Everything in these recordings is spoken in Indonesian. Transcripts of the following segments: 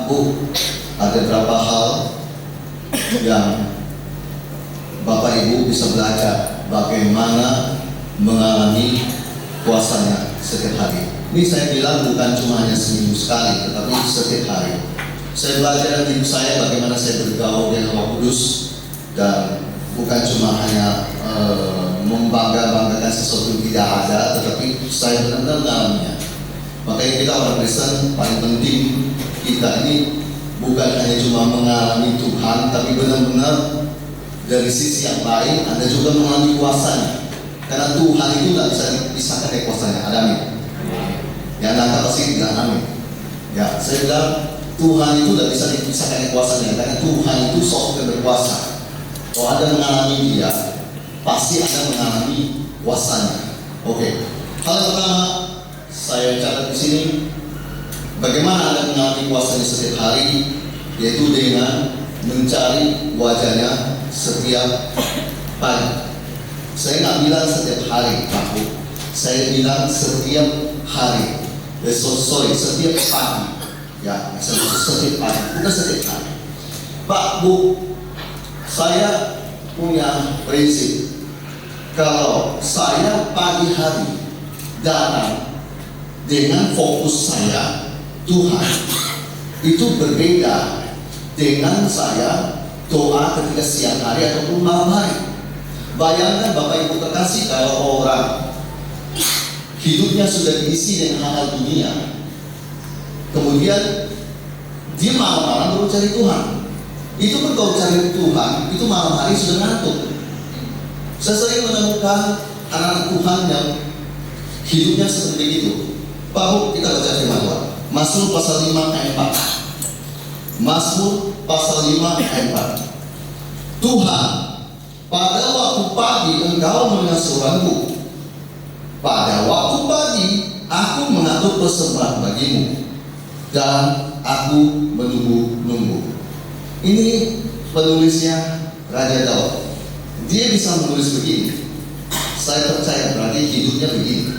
Pak, Bu, ada beberapa hal yang Bapak Ibu bisa belajar bagaimana mengalami puasanya setiap hari. Ini saya bilang bukan cuma hanya seminggu sekali, tetapi setiap hari. Saya belajar dari hidup saya bagaimana saya bergaul dengan Roh Kudus, dan bukan cuma hanya membanggakan sesuatu yang tidak ada, tetapi saya benar-benar mengalaminya. Makanya kita orang Kristen paling penting kita ini bukan hanya cuma mengalami Tuhan, tapi benar-benar dari sisi yang lain Anda juga mengalami kuasanya. Karena Tuhan itu tidak bisa dipisahkan dari kuasanya. Ada amin? Ya, Anda pasti bilang amin. Ya, saya bilang Tuhan itu tidak bisa dipisahkan dari kuasanya, karena Tuhan itu sok yang berkuasa. Kalau Anda mengalami Dia, pasti Anda mengalami kuasanya. Oke. Hal yang pertama saya catat di sini, bagaimana Anda mengalami kuasanya setiap hari, yaitu dengan mencari wajahnya setiap pagi. Saya nggak bilang setiap hari, Pak Bu. Saya bilang setiap hari. Setiap pagi. Ya, setiap pagi, bukan setiap hari. Pak Bu, saya punya prinsip. Kalau saya pagi hari datang dengan fokus saya Tuhan, itu berbeda dengan saya doa ketika siang hari ataupun malam hari. Bayangkan Bapak Ibu kekasih, kalau orang hidupnya sudah diisi dengan hal-hal dunia, kemudian dia malam-malam baru cari Tuhan. Itu pun kalau cari Tuhan, itu malam hari sudah ngantuk. Saya sering menemukan anak-anak Tuhan yang hidupnya seperti itu. Pak Bu, kita baca firman Tuhan. Mazmur pasal 5 ayat 4. Mazmur pasal 5 ayat 4. Tuhan, pada waktu pagi Engkau mendengar suaraku. Pada waktu pagi aku mengatur persembahan bagimu, dan aku menunggu-nunggu. Ini penulisnya Raja Daud. Dia bisa menulis begini. Saya percaya berarti hidupnya begini.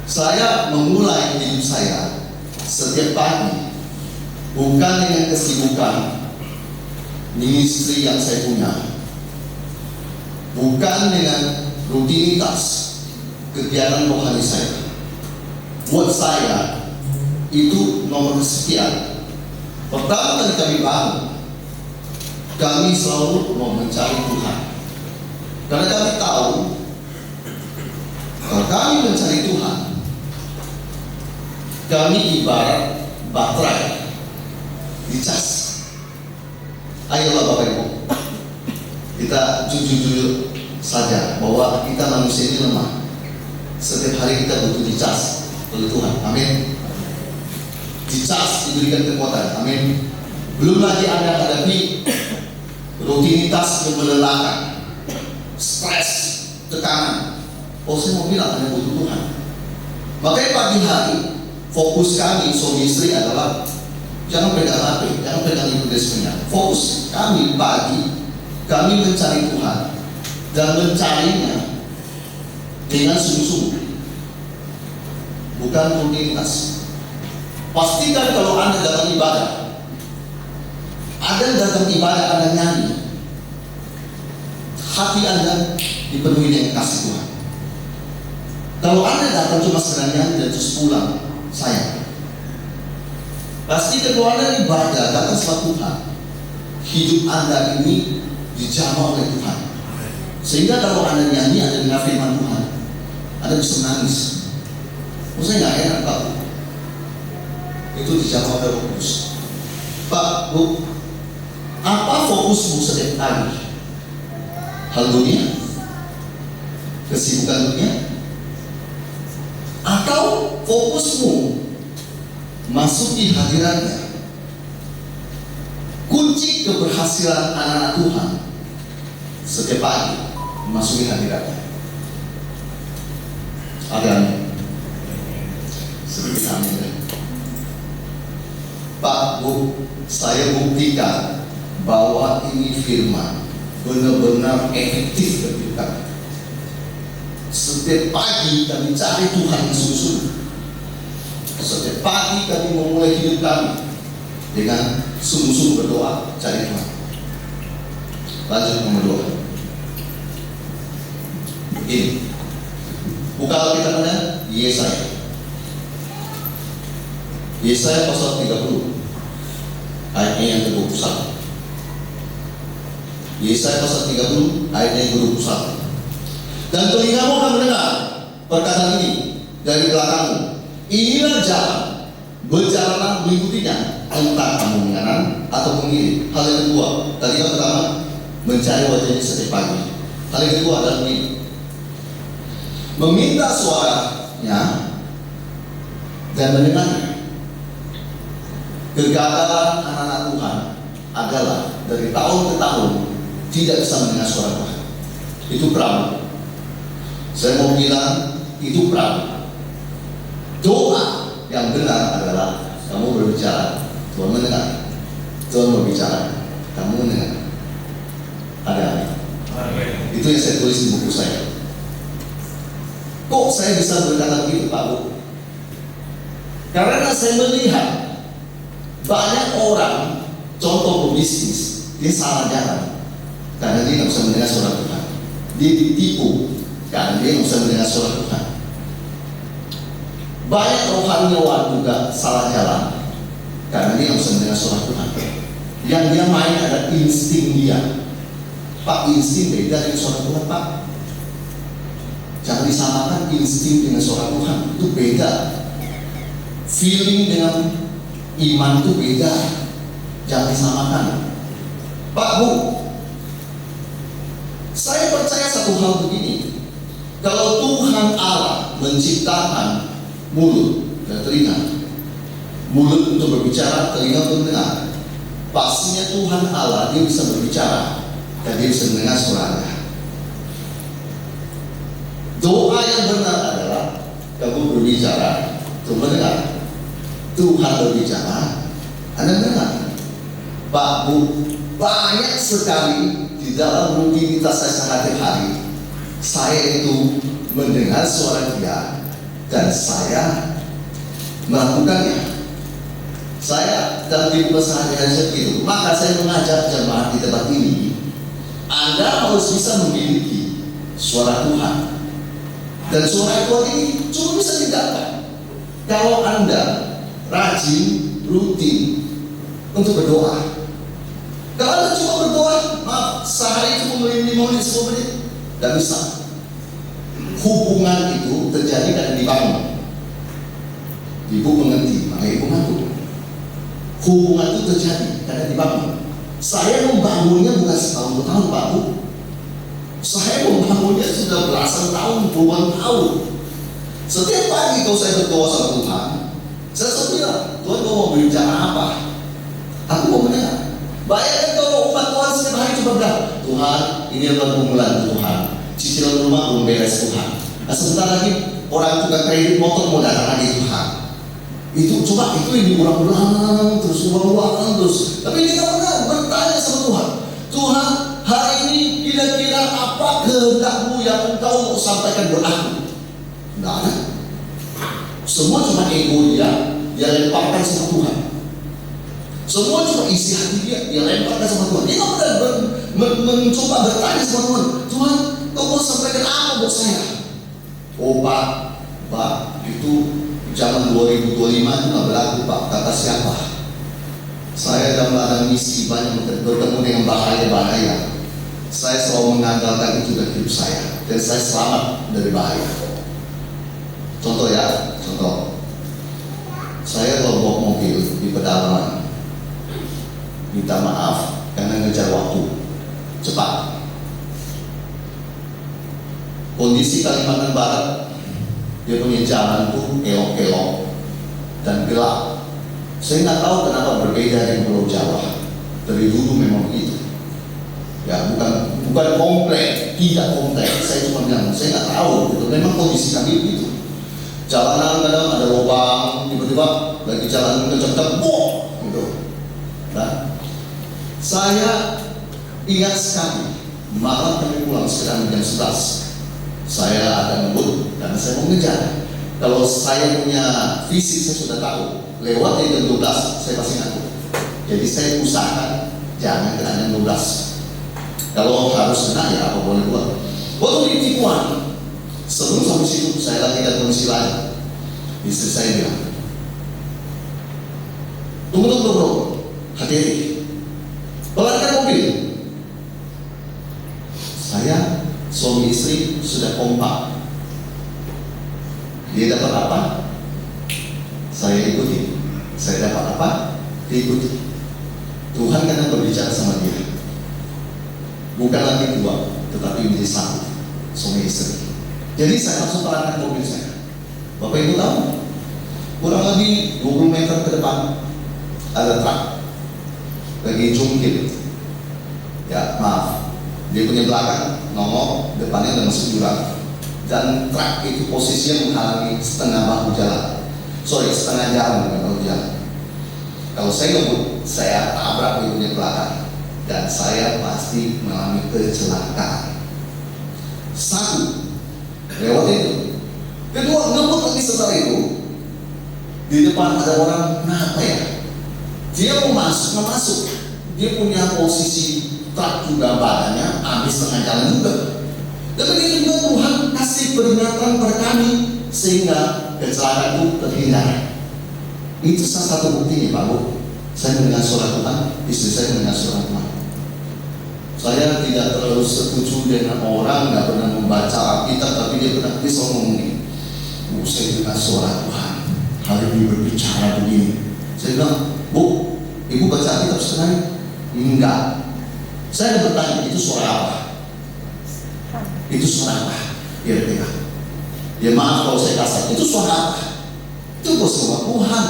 Saya memulai hidup saya setiap pagi bukan dengan kesibukan ministry yang saya punya, bukan dengan rutinitas kegiatan rohani saya. Buat saya itu nomor sekian. Pertama kali kami bangun, kami selalu mau mencari Tuhan, karena kami tahu kalau kami mencari Tuhan, kami ibarat baterai dicas. Ayolah Bapak Ibu, kita jujur-jujur saja bahwa kita manusia ini lemah. Setiap hari kita butuh dicas oleh Tuhan. Amin. Dicas, diberikan kekuatan. Amin. Belum lagi Anda hadapi rutinitas yang melelahkan, stres, tekanan. Oh, saya mau bilang Anda butuh Tuhan. Makanya pagi hari fokus kami suami istri adalah jangan pegang HP, jangan pegang ibadahnya. Fokus kami pagi, kami mencari Tuhan dan mencarinya dengan sungguh-sungguh, bukan rutinitas. Pastikan kalau Anda datang ibadah, Anda nyanyi, hati Anda dipenuhi dengan kasih Tuhan. Kalau Anda datang cuma sekedar nyanyi dan terus pulang, sayang. Pastikan kalau Anda ibadah datang sama Tuhan, hidup Anda ini dijamah oleh Tuhan. Sehingga kalau Anda nyanyi, Anda dengar firman Tuhan, Anda bisa menangis. Maksudnya nggak enak Pak. Itu dijamah oleh Roh Kudus. Pak, Bu, apa fokusmu setiap hari? Hal dunia? Kesibukan dunia? Atau fokusmu masuki hadiratnya? Kunci keberhasilan anak-anak Tuhan setiap pagi memasuki hadiratnya. Ada seperti amin. Pak, Bu, saya buktikan bahwa ini firman benar-benar efektif bagi kami. Setiap pagi kami cari Tuhan yang sungguh-sungguh. Setiap pagi kami memulai hidup kami dengan sungguh-sungguh berdoa cari Tuhan. Lanjut nomor 2. Begini, buka kita mana? Yesaya. Yesaya pasal 30 ayatnya yang ke-21. Yesaya pasal 30 ayatnya yang ke-21. Dan telingamu akan mendengar perkataan ini dari belakangmu. Inilah jalan, berjalanlah mengikutinya, entah kamu menganan atau mengirim. Hal yang kedua, tadi yang pertama mencari wajahnya setiap pagi. Hal yang kedua adalah ini, meminta suaranya dan mendengarnya. Kegagalan anak-anak Tuhan adalah dari tahun ke tahun tidak bisa mendengar suara Tuhan. Itu problem. Saya mau bilang itu problem. Doa yang benar adalah kamu berbicara, Tuhan mendengar. Tuhan berbicara, kamu mendengar. Ada. Itu yang saya tulis di buku saya. Kok saya bisa berkata begitu, Pak Bu? Karena saya melihat banyak orang, contoh pebisnis, dia salah jalan karena dia nggak bisa mendengar suara Tuhan. Dia ditipu karena dia nggak bisa mendengar suara Tuhan. Banyak rohaniawan juga salah jalan karena dia nggak bisa mendengar suara Tuhan. Yang dia main ada insting dia. Pak, insting beda dengan suara Tuhan, Pak. Jangan disamakan insting dengan suara Tuhan, itu beda. Feeling dengan iman itu beda. Jangan disamakan. Pak, Bu, saya percaya satu hal begini. Kalau Tuhan Allah menciptakan mulut dan telinga, mulut untuk berbicara, telinga untuk mendengar, pastinya Tuhan Allah dia bisa berbicara dan dia bisa mendengar suaranya. Doa yang benar adalah kamu berbicara, Tuhan mendengar. Tuhan berbicara, Anda dengar. Pak, Bu, banyak sekali di dalam rutinitas saya sehari-hari, saya itu mendengar suara Dia dan saya melakukannya. Saya dalam kehidupan sehari-hari seperti itu. Maka saya mengajak jemaat di tempat ini, Anda harus bisa memiliki suara Tuhan. Dan suara Tuhan ini cuma bisa didapat kalau Anda rajin, rutin untuk berdoa. Kalau Anda cuma berdoa, maaf, sehari itu memelih 5 menit, 10 menit, tidak bisa. Hubungan itu terjadi karena dibangun. Ibu mengerti, maka ibu ngaku. Hubungan itu terjadi karena dibangun. Saya membangunnya bukan setahun 2 tahun, Pak Bu. Saya membangunnya sudah belasan tahun, puluhan tahun. Setiap pagi kalau saya berdoa sama Tuhan, saya selalu bilang, Tuhan kau mau berbicara apa? Aku mau mendengar. Bayangkan kalau umat Tuhan setiap hari coba bilang, Tuhan, ini adalah permulaan Tuhan. Cicilan rumah belum beres Tuhan. Nah, sebentar lagi orang tukang kredit motor mau datang lagi Tuhan. Itu coba itu yang diulang-ulang terus, ulang-ulang terus. Tapi kita pernah bertanya sama Tuhan, Tuhan, hari ini kira-kira apa kehendak-Mu yang Engkau mau sampaikan buat aku? Tidak ada. Semua cuma ego dia lemparkan sama Tuhan. Semua cuma isi hati dia lemparkan sama Tuhan. Dia nggak pernah mencoba bertanya sama Tuhan, Tuhan, Kau mau sampaikan apa buat saya? Oh Pak, itu zaman 2025 itu nggak berlaku Pak. Kata siapa? Saya dalam ladang misi banyak bertemu dengan bahaya-bahaya. Saya selalu mengandalkan itu dari hidup saya, dan saya selamat dari bahaya. Contoh ya, contoh. Saya kalau bawa mobil di pedalaman, minta maaf karena ngejar waktu cepat. Kondisi Kalimantan Barat, dia punya jalan tuh kelok-kelok dan gelap. Saya nggak tahu kenapa berbeda dengan Pulau Jawa. Dari dulu memang begitu. Ya bukan komplek, tidak komplek. Saya cuma bilang, saya nggak tahu. Gitu. Memang kondisi kami begitu. Jalanan kadang ada lubang, tiba-tiba lagi jalan kencang-kencang, boh, gitu. Nah, saya ingat sekali malam kami pulang sekitar jam 11. Saya akan ngebut karena saya mau ngejar. Kalau saya punya fisik saya sudah tahu. Lewat dari jam 12 saya pasti ngaku. Jadi saya usahakan jangan kena yang 12. Kalau harus kena ya apa boleh buat. Waktu di tipuan, sebelum sampai situ saya lagi ada kondisi lain. Istri saya bilang, tunggu bro, hati-hati, pelankan mobil. Saya, suami istri sudah kompak. Dia dapat apa? Saya ikuti. Saya dapat apa? Dia ikuti. Tuhan kadang berbicara sama dia. Bukan lagi dua, tetapi menjadi satu, suami istri. Jadi saya langsung pelankan mobil saya. Bapak Ibu tahu, kurang lebih 20 meter ke depan ada truk lagi jungkir. Ya maaf, dia punya belakang nongol, depannya ada masuk jurang. Dan truk itu posisinya menghalangi setengah bahu jalan. Setengah jalan dengan bahu jalan. Kalau saya ngebut, saya tabrak dia punya belakang dan saya pasti mengalami kecelakaan. Satu, lewat itu. Kedua, ngebut lagi setelah itu. Di depan ada orang, kenapa ya? Dia mau masuk. Dia punya posisi truk juga badannya, habis tengah jalan juga. Dan begitu juga Tuhan kasih peringatan pada kami sehingga kecelakaan itu terhindar. Itu salah satu buktinya Pak Bu. Saya mendengar suara Tuhan, istri saya mendengar suara Tuhan. Saya tidak terlalu setuju dengan orang nggak pernah membaca Alkitab, tapi dia pernah bisa ngomongin. Saya dengar suara Tuhan, hari ini berbicara begini. Saya bilang, Bu, Ibu baca Alkitab sekarang? Enggak. Saya bertanya, itu suara apa? Itu suara apa? Dia bilang, ya maaf kalau saya kasar, itu suara apa? Itu suara Tuhan.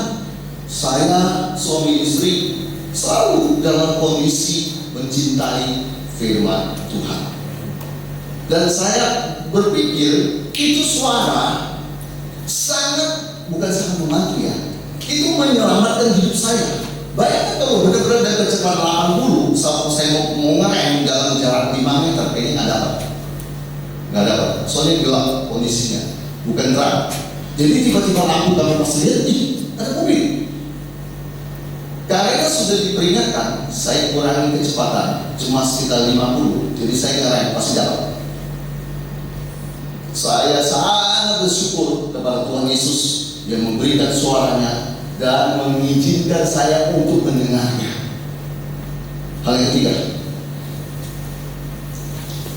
Saya suami istri selalu dalam kondisi mencintai firman Tuhan. Dan saya berpikir itu suara bukan sangat membantu ya. Itu menyelamatkan hidup saya. Bayangkan kalau benar-benar dari kecepatan 80, saya mau ngerem dalam jarak 5 meter, kayaknya nggak dapat. Soalnya gelap kondisinya, bukan terang. Jadi tiba-tiba lampu kami pas lihat, ada mobil. Karena sudah diperingatkan, saya kurangi kecepatan cuma sekitar 50, jadi saya ngerem pasti dapat. Saya sangat bersyukur kepada Tuhan Yesus yang memberikan suaranya dan mengizinkan saya untuk mendengarnya. Hal yang ketiga,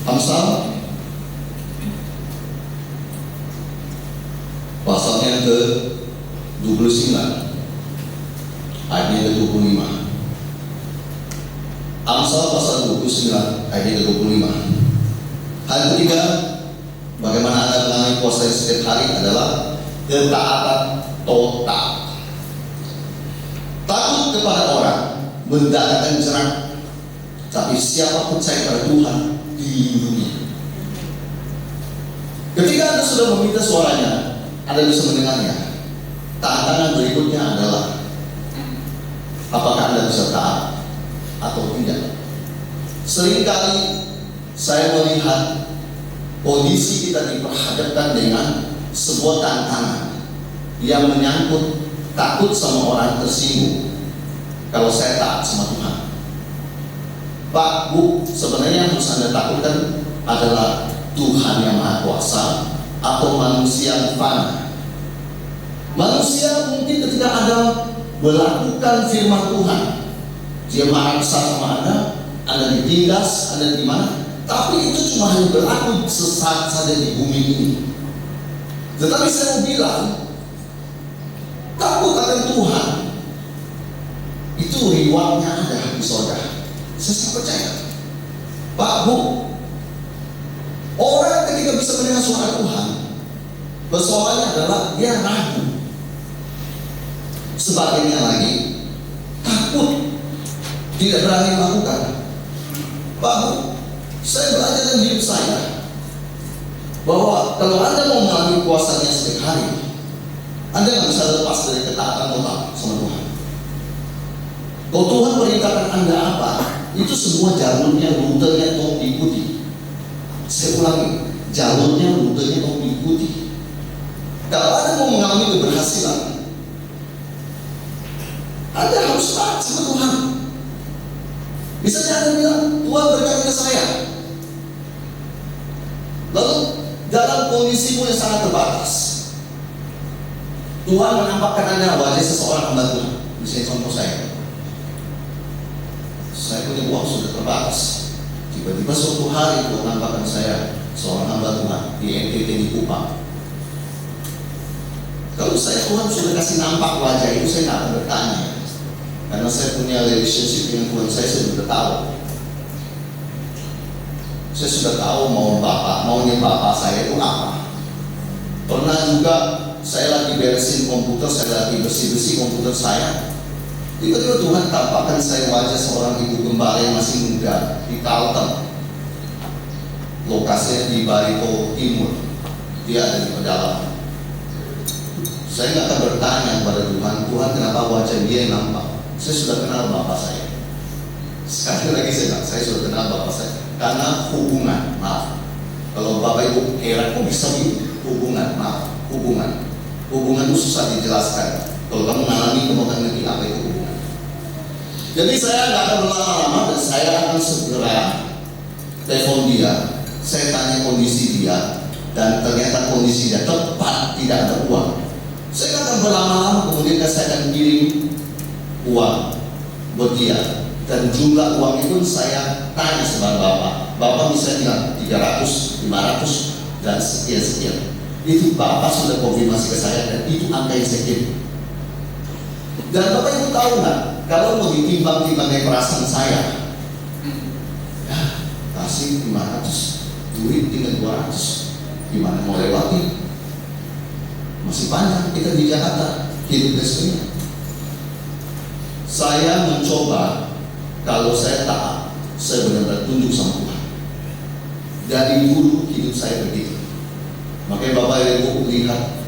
Amsal pasalnya ke-29 ayatnya ke-25. Amsal pasal 29 ayatnya ke-25. Hal yang ketiga, bagaimana Anda mengalami puasa setiap hari adalah ketaatan total. Takut kepada orang mendatangkan jerak, tapi siapa percaya pada Tuhan dilindungi. Ketika Anda sudah meminta suaranya, Anda bisa mendengarnya. Tantangan berikutnya adalah apakah Anda bisa taat atau tidak. Seringkali saya melihat kondisi kita diperhadapkan dengan sebuah tantangan yang menyangkut takut sama orang tersinggung kalau saya taat sama Tuhan. Pak, Bu, sebenarnya yang harus Anda takutkan adalah Tuhan yang Maha Kuasa atau manusia yang fana. Manusia mungkin ketika Anda melakukan firman Tuhan, dia marah besar sama Anda ditindas, Anda di mana? Tapi itu cuma hanya berlaku sesaat saja di bumi ini. Tetapi saya mau bilang, takut akan Tuhan itu rewardnya ada di surga. Saya percaya. Pak, Bu, orang ketika bisa mendengar suara Tuhan, persoalannya adalah dia ragu. Sebagainya lagi, takut, tidak berani melakukan. Pak, Bu, saya belajar dalam hidup saya bahwa kalau Anda mau mengalami puasanya setiap hari, Anda nggak bisa lepas dari ketaatan total sama Tuhan. Kalau Tuhan perintahkan Anda apa, itu semua jalurnya, rutenya tolong diikuti. Saya ulangi, jalurnya, rutenya tolong diikuti. Kalau Anda mau mengalami keberhasilan, Anda harus taat sama Tuhan. Misalnya Anda bilang, Tuhan berkata ke saya, lalu dalam kondisimu yang sangat terbatas, Tuhan menampakkan Anda wajah seseorang hamba Tuhan. Misalnya contoh saya punya uang sudah terbatas. Tiba-tiba suatu hari Tuhan menampakkan saya seorang hamba Tuhan di NTT di Kupang. Kalau Tuhan sudah kasih nampak wajah itu, saya nggak akan bertanya, karena saya punya relationship dengan Tuhan. Saya sudah tahu. Saya sudah tahu maunya Bapak saya itu apa. Pernah juga saya lagi beresin komputer, saya lagi bersih-bersih komputer saya. Tiba-tiba Tuhan tampakkan saya wajah seorang ibu gembala yang masih muda di Kalteng. Lokasinya di Barito Timur. Dia ada di pedalaman. Saya nggak akan bertanya kepada Tuhan, Tuhan kenapa wajah dia yang nampak? Saya sudah kenal Bapak saya. Sekali lagi saya bilang, saya sudah kenal Bapak saya. Karena hubungan, maaf. Kalau Bapak Ibu heran, kok bisa gitu? Hubungan, maaf. Hubungan itu susah dijelaskan. Kalau kamu mengalami, kamu akan ngerti apa itu hubungan. Jadi saya nggak akan berlama-lama dan saya akan segera telepon dia. Saya tanya kondisi dia, dan ternyata kondisi dia tepat, tidak ada uang. Saya nggak akan berlama-lama, kemudian saya akan kirim uang buat dia. Dan jumlah uangnya pun saya tanya sama Bapak misalnya bilang 300, 500, dan sekian. Itu Bapak sudah konfirmasi ke saya, dan itu angka yang saya kirim. Dan Bapak Ibu tahu nggak, kalau mau ditimbang-timbang dari perasaan saya, ya kasih 500, duit tinggal 200, gimana mau lewati? Masih banyak kita di Jakarta, hidup restonya. Saya mencoba, kalau saya taat, saya benar-benar tunduk sama Tuhan. Dari dulu hidup saya begitu. Makanya Bapak Ibu lihat,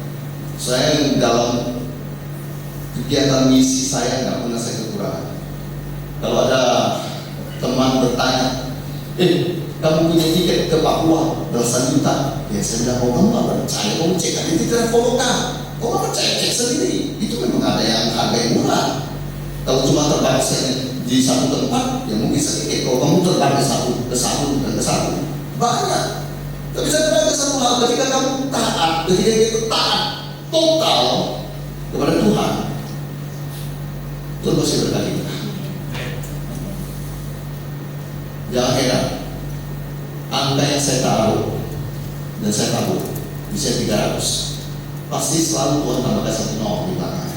saya dalam kegiatan misi saya nggak pernah saya kekurangan. Kalau ada teman bertanya, kamu punya tiket ke Papua belasan juta, ya saya bilang, kamu nggak percaya, kamu cek aja di Traveloka, kamu nggak percaya cek sendiri. Itu memang ada yang harga yang murah. Kalau cuma terbatas di satu tempat, ya mungkin sedikit. Kalau kamu terbang ke satu, banyak. Tapi saya bilang ke satu hal, ketika kamu taat, ketika kita taat total kepada Tuhan, Tuhan pasti berkati kita. Jangan heran, angka yang saya taruh dan saya tahu bisa 300, pasti selalu Tuhan tambahkan 1 nol di belakangnya.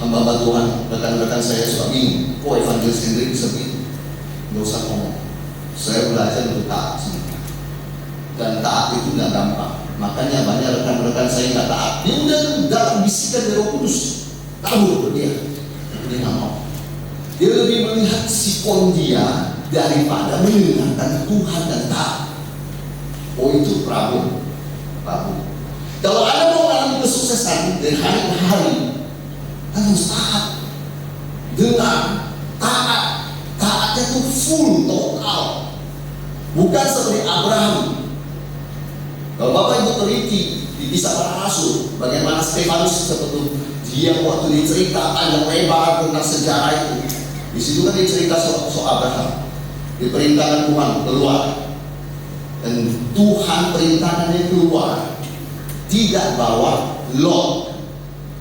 Hamba Tuhan, rekan-rekan saya suka bingung, kok evangelis Hendrik bisa begitu? Nggak usah ngomong. Saya belajar untuk taat semua. Dan taat itu nggak gampang. Makanya banyak rekan-rekan saya nggak taat. Dia udah dalam bisikan dari Roh Kudus, tahu dia, tapi dia nggak mau. Dia lebih melihat sikon dia daripada mendengarkan Tuhan dan taat. Oh itu Prabu. Kalau Anda mau mengalami kesuksesan dari hari ke hari, Anda harus taat. Dengar, taatnya itu full, total. Bukan seperti Abraham. Kalau Bapak Ibu teliti di Kisah Para Rasul, bagaimana Stefanus seperti dia waktu diceritakan yang lebar tentang sejarah itu. Di situ kan dicerita soal Abraham. Diperintahkan Tuhan keluar, dan Tuhan perintahkannya keluar, tidak bawa Lot,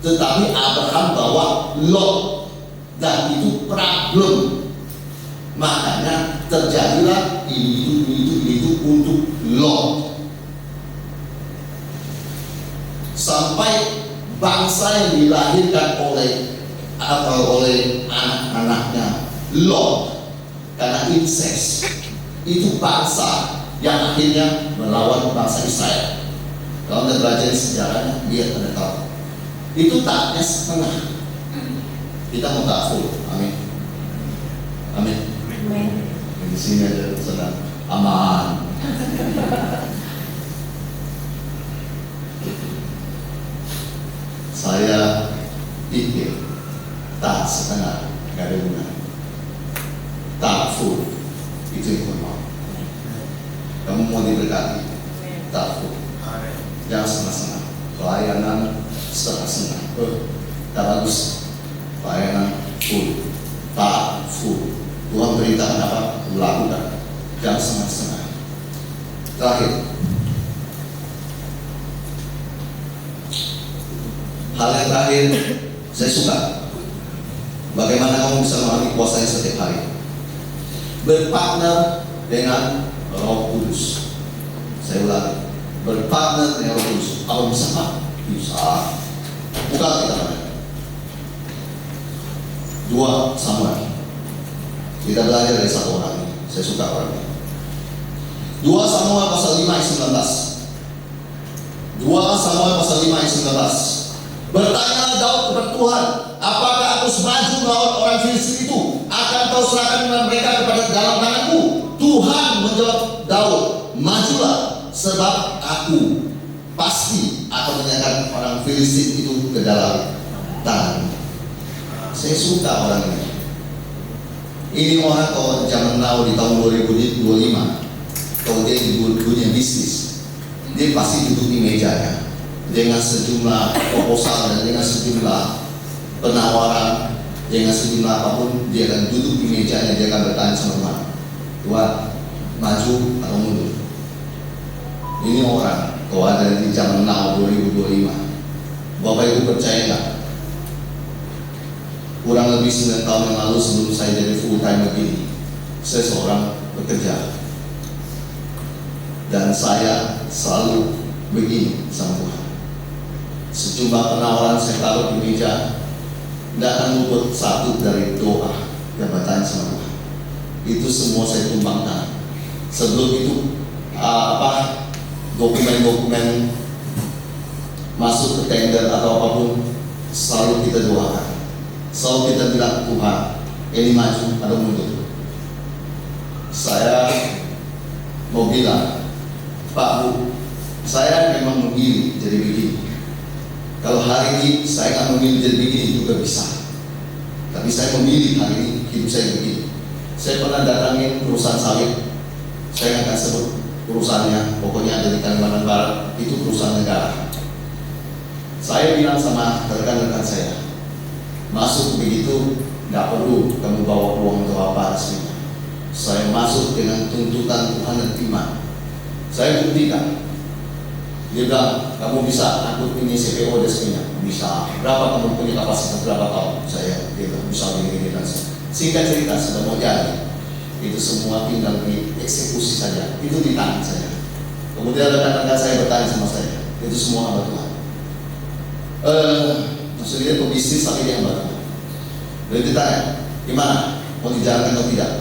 tetapi Abraham bawa Lot, dan itu problem. Makanya terjadilah itu untuk Lot. Sampai bangsa yang dilahirkan oleh anak-anaknya Lot karena incest, itu bangsa yang akhirnya melawan bangsa Israel. Kalau Anda belajar sejarahnya, lihat Anda tahu. Itu taatnya setengah. Kita mau tak full. Amin. Di sini ada sedang aman. Saya pikir taat setengah gak ada guna. Taat full itu yang mau. Kamu mau diberkati, taat full. Jangan setengah-setengah. Pelayanan setengah-setengah. Tak bagus. Pelayanan full, tak full. Tuhan perintahkan apa? Lakukan. Jangan setengah-setengah. Terakhir, hal yang terakhir, saya suka bagaimana kamu bisa mengalami kuasanya setiap hari. Berpartner dengan Roh Kudus. Saya ulangi, berpartner dengan Roh Kudus. Apa bisa Pak? Bisa. Buka kita pada 2 Samuel. Kita belajar dari satu orang ini. Saya suka orang ini. 2 Samuel pasal 5 ayat 19. 2 Samuel pasal 5 ayat 19. Bertanyalah Daud kepada Tuhan, apakah aku semaju melawan orang Filistin itu? Akan kau serahkan mereka kepada dalam tanganku? Tuhan menjawab Daud, majulah, sebab aku pasti akan menyerahkan orang Filistin itu ke dalam tanganmu. Saya suka orang ini. Ini orang kalau zaman now di tahun 2025, kalau dia di dunia bisnis, dia pasti duduk di mejanya dengan sejumlah proposal dan dengan sejumlah penawaran, dengan sejumlah apapun, dia akan duduk di mejanya, dia akan bertanya sama Tuhan, Tuhan, maju atau mundur? Ini orang kalau ada di zaman now 2025, Bapak Ibu percaya nggak? Kurang lebih 9 tahun yang lalu sebelum saya jadi full time begini, saya seorang bekerja dan saya selalu begini sama Tuhan. Sejumlah penawaran saya taruh di meja, tidak akan luput satu dari doa dan bertanya sama Tuhan. Itu semua saya tumbangkan. Sebelum itu dokumen-dokumen masuk ke tender atau apapun selalu kita doakan. Selalu kita bilang, Tuhan, ini maju atau mundur. Saya mau bilang, Pak Bu, saya memang memilih jadi begini. Kalau hari ini saya akan memilih jadi begini juga bisa. Tapi saya memilih hari ini hidup saya begini. Saya pernah datangin perusahaan sawit. Saya akan sebut perusahaannya, pokoknya ada di Kalimantan Barat, itu perusahaan negara. Saya bilang sama rekan-rekan saya, masuk begitu, nggak perlu kamu bawa uang atau apa aslinya. Saya masuk dengan tuntutan Tuhan dan iman. Saya buktikan. Dia bilang, kamu bisa angkut ini CPO dan sebagainya. Bisa. Berapa kamu punya kapasitas berapa tahun? Saya bilang, bisa begini dan singkat cerita sudah mau jadi. Itu semua tinggal dieksekusi saja. Itu di tangan saya. Kemudian rekan-rekan saya bertanya sama saya, itu semua hamba Tuhan. Maksudnya pebisnis tapi dia hamba Tuhan. Lalu ditanya, gimana? Mau dijalankan atau tidak?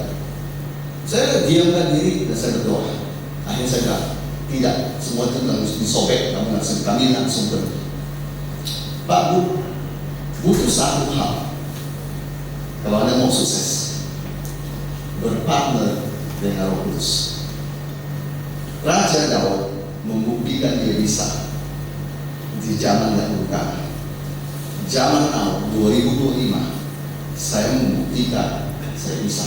Saya diamkan diri dan saya berdoa. Akhirnya saya bilang, tidak, semua itu harus disobek, kami langsung pergi. Pak Bu, butuh satu hal. Kalau Anda mau sukses, berpartner dengan Roh Kudus. Raja Daud membuktikan dia bisa di zaman yang bukan. Zaman tahun 2025, saya membuktikan saya bisa.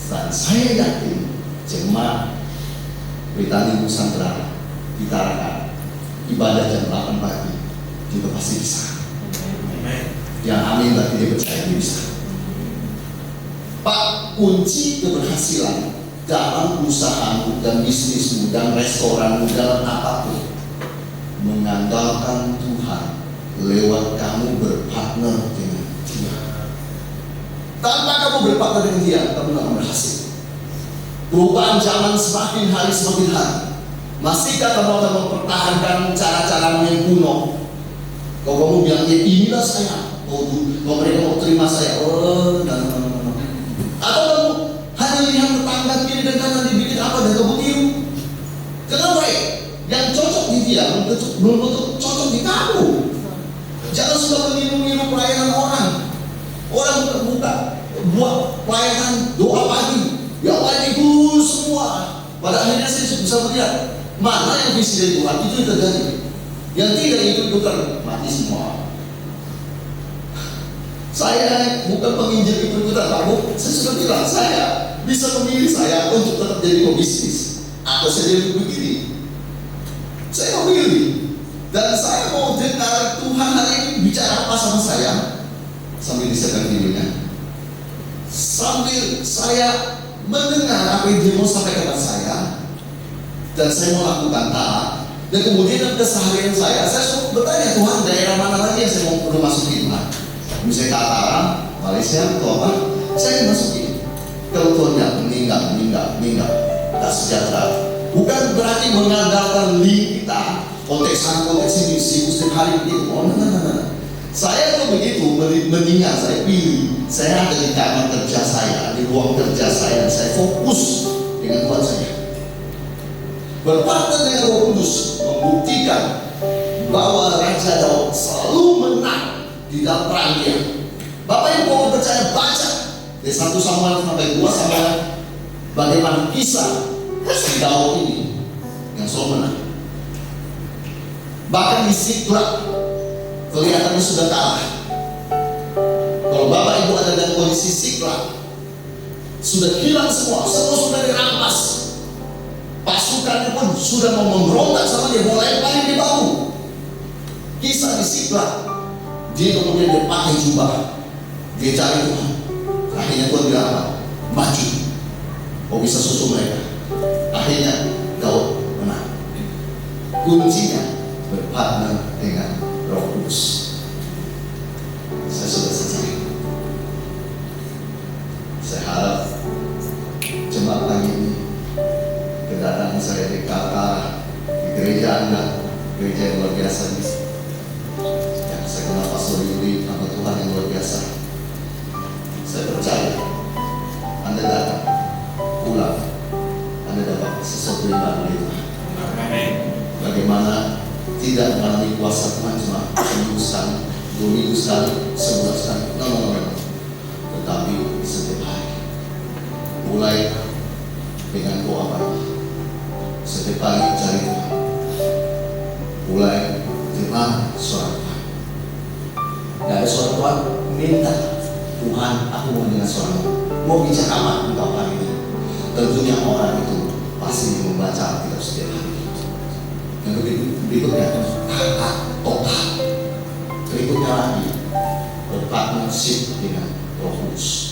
Dan saya yakin jemaat Britani Nusantara di Tarakan ibadah jam 8 pagi juga pasti bisa. Yang amin berarti dia percaya dia bisa. Pak, kunci keberhasilan dalam usahamu dan bisnismu dan restoranmu dalam apapun mengandalkan Tuhan lewat kamu berpartner dengan Dia. Tanpa kamu berpartner dengan Dia, kamu tidak akan berhasil. Perubahan zaman semakin hari semakin hari. Masihkah kamu akan mempertahankan cara-cara yang kuno? Kalau kamu bilang, ya inilah saya. Kalau mereka mau terima saya, atau kamu hanya lihat tetangga kiri dan kanan dibikin apa dan kamu tiru. Kenapa ya? Yang cocok di dia belum tentu cocok di kamu. Jangan suka meniru-niru pelayanan orang. Orang buka buat pelayanan doa pagi, ya ikut semua. Pada akhirnya saya bisa melihat mana yang visi dari Tuhan itu terjadi. Yang tidak ikut-ikutan mati semua. Saya bukan penginjil ikut-ikutan, kamu. Saya sudah bilang saya bisa memilih saya untuk tetap jadi pebisnis atau saya jadi begini. Saya memilih dan saya mau dengar Tuhan hari ini bicara apa sama sama saya sambil disekan videonya, sambil saya mendengar apa yang dia mau sampaikan kepada saya, dan saya mau lakukan taat. Dan kemudian dalam keseharian saya suka bertanya, Tuhan, daerah mana lagi yang saya mau perlu masukin? Misalnya Kataran, Malaysia atau apa, saya masukin. Kalau Tuhan meninggal, tak sejahtera. Bukan berarti mengandalkan link kita, konteks sana, konteks sini, setiap hari begitu. Oh, nah. Saya kalau begitu, mendingan saya pilih. Saya ada di kamar kerja saya, di ruang kerja saya, dan saya fokus dengan Tuhan saya. Berpartner dengan Roh Kudus membuktikan bahwa Raja Daud selalu menang di dalam perang dia. Bapak Ibu mau percaya, baca dari 1 Samuel sampai 2 Samuel bagaimana kisah si Daud ini yang selalu menang. Bahkan di Siklag kelihatannya sudah kalah. Kalau Bapak Ibu ada dalam kondisi Siklag, sudah hilang semua sudah dirampas. Pasukannya pun sudah mau memberontak sama dia, mau lemparin di batu. Kisah di Siklag, dia kemudian dia pakai jubah, dia cari Tuhan. Akhirnya Tuhan bilang apa? Maju, kau bisa susul mereka. Akhirnya Daud menang. Kuncinya berpartner dengan Roh Kudus. Saya sudah selesai. Saya harap jemaat pagi ini, kedatangan saya di Qatar, di gereja Anda, gereja yang luar biasa ini. Ya, saya kenal Pastor Yuli, hamba Tuhan yang luar biasa. Saya percaya Anda datang, pulang, Anda dapat sesuatu yang baru di Tuhan. Bagaimana tidak mengalami kuasa Tuhan cuma seminggu sekali, 2 minggu sekali, sebulan sekali, no. Tetapi setiap hari, mulai dengan doa pagi. Setiap pagi cari Tuhan, mulai terima suara Tuhan. Gak ada suara Tuhan, minta Tuhan, aku mau dengar suaramu. Mau bicara apa engkau hari ini? Tentunya orang itu pasti membaca Alkitab setiap hari. Yang berikutnya, taat total. Berikutnya lagi, berpartnership dengan Roh Kudus.